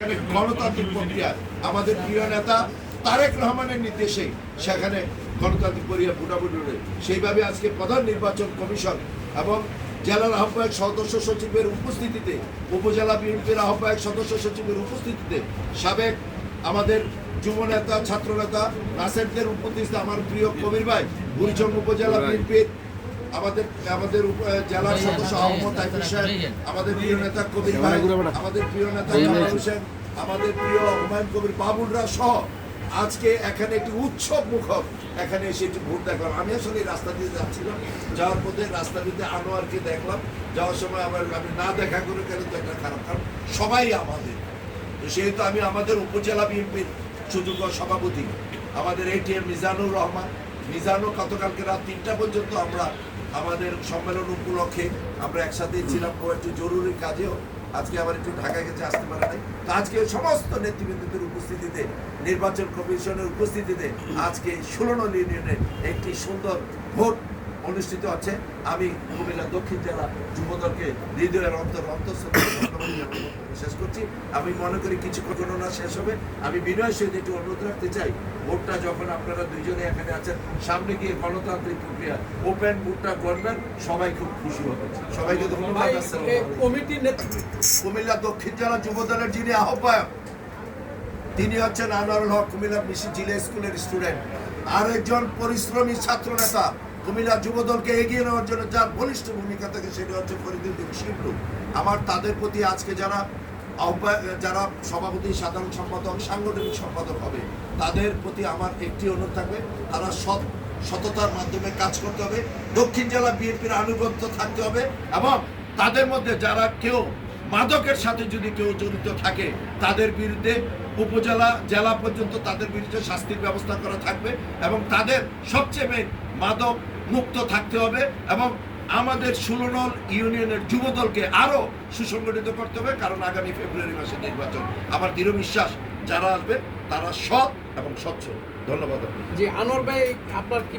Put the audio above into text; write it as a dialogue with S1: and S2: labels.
S1: সেখানে গণতান্ত্রিক প্রক্রিয়া আমাদের প্রিয় নেতা তারেক রহমানের নির্দেশে সেখানে গণতান্ত্রিক প্রক্রিয়া ভোটাভুটি হবে। সেইভাবে আজকে প্রধান নির্বাচন কমিশন এবং জেলার আহ্বায়ক সদস্য সচিবের উপস্থিতিতে, উপজেলা বিএনপির আহ্বায়ক সদস্য সচিবের উপস্থিতিতে, সাবেক আমাদের যুব নেতা ছাত্র নেতা রাসেলদের উপস্থিতিতে, আমার প্রিয় কবির ভাই বুড়িচং উপজেলা বিএনপির আমাদের জেলার সদস্য আহমদ তাইফুর সাহেব, আমাদের প্রিয় নেতা কবির ভাই, আমাদের প্রিয় নেতা জামাল হোসেন, আমাদের প্রিয় হুমায়ুন কবির বাবুলরা সহ আজকে এখানে একটি উৎসব মুখর এখানে এসে একটু ভোট দেখলাম। আমি আসলে রাস্তা দিয়ে যাচ্ছিলাম, যাওয়ার পথে রাস্তা দিয়ে আনোয়ারকে দেখলাম, যাওয়ার সময় আবার আমি না দেখা করে গেলে তো একটা খারাপ, কারণ সবাই আমাদের, সেহেতু আমি আমাদের উপজেলা বিএনপির সুযোগ্য সভাপতি আমাদের এটিএম মিজানুর রহমান, মিজানও গতকালকে রাত 3টা পর্যন্ত আমরা আমাদের সম্মেলন উপলক্ষে আমরা একসাথে ছিলাম, একটু জরুরি কাজেও আজকে আবার একটু ঢাকা গেছে, আসতে পারে নাই। তো আজকে সমস্ত নেতৃবৃন্দদের উপস্থিতিতে, নির্বাচন কমিশনের উপস্থিতিতে আজকে 16 নং ইউনিয়নে একটি সুন্দর ভোট অনুষ্ঠিত হচ্ছে। আমি কুমিল্লা দক্ষিণ জেলা যুবদলকে হৃদয়ের শেষ করছি। আমি মনে করি কিছু ঘটনা শেষ হবে। আমি বিনয়ের সহিত একটু অনুরোধ রাখতে চাই, ভোটটা যখন আপনারা দুইজনে এখানে আছেন, সামনে গিয়ে গণতান্ত্রিক প্রক্রিয়া ওপেন ভোটটা করবেন, সবাই খুব খুশি হবে। সবাইকে ধন্যবাদ।
S2: কমিটির নেতৃত্ব
S1: কুমিল্লা দক্ষিণ জেলা যুবদলের যিনি আহ্বায়ক, তিনি হচ্ছেন আনোয়ারুল হক, কুমিল্লা মিশি জিলা স্কুলের স্টুডেন্ট, আরেকজন পরিশ্রমী ছাত্র নেতা কুমিল্লা যুবদলকে এগিয়ে নেওয়ার জন্য যার বলিষ্ঠ ভূমিকা থাকে সেটি হচ্ছে ফরিদুদ্দিন শিবলু। আমার তাদের প্রতি আজকে যারা সভাপতি, সাধারণ সম্পাদক, সাংগঠনিক সম্পাদক হবে, তাদের প্রতি আমার একটি অনুরোধ থাকবে, তারা সততার মাধ্যমে কাজ করতে হবে, দক্ষিণ জেলা বিএনপির আনুগত্য থাকতে হবে, এবং তাদের মধ্যে যারা কেউ মাদকের সাথে যদি কেউ জড়িত থাকে তাদের বিরুদ্ধে উপজেলা জেলা পর্যন্ত তাদের বিরুদ্ধে শাস্তির ব্যবস্থা করা থাকবে, এবং তাদের সবচেয়ে মেইন মাদক মুক্ত থাকতে হবে, এবং আমাদের 16 নং ইউনিয়নের যুবদলকে আরো সুসংগঠিত করতে হবে, কারণ আগামী ফেব্রুয়ারি মাসে নির্বাচন। আমার দৃঢ় বিশ্বাস যারা আসবে তারা সৎ এবং স্বচ্ছ। ধন্যবাদ।
S2: জি, আনোয়ার ভাই আপনার কি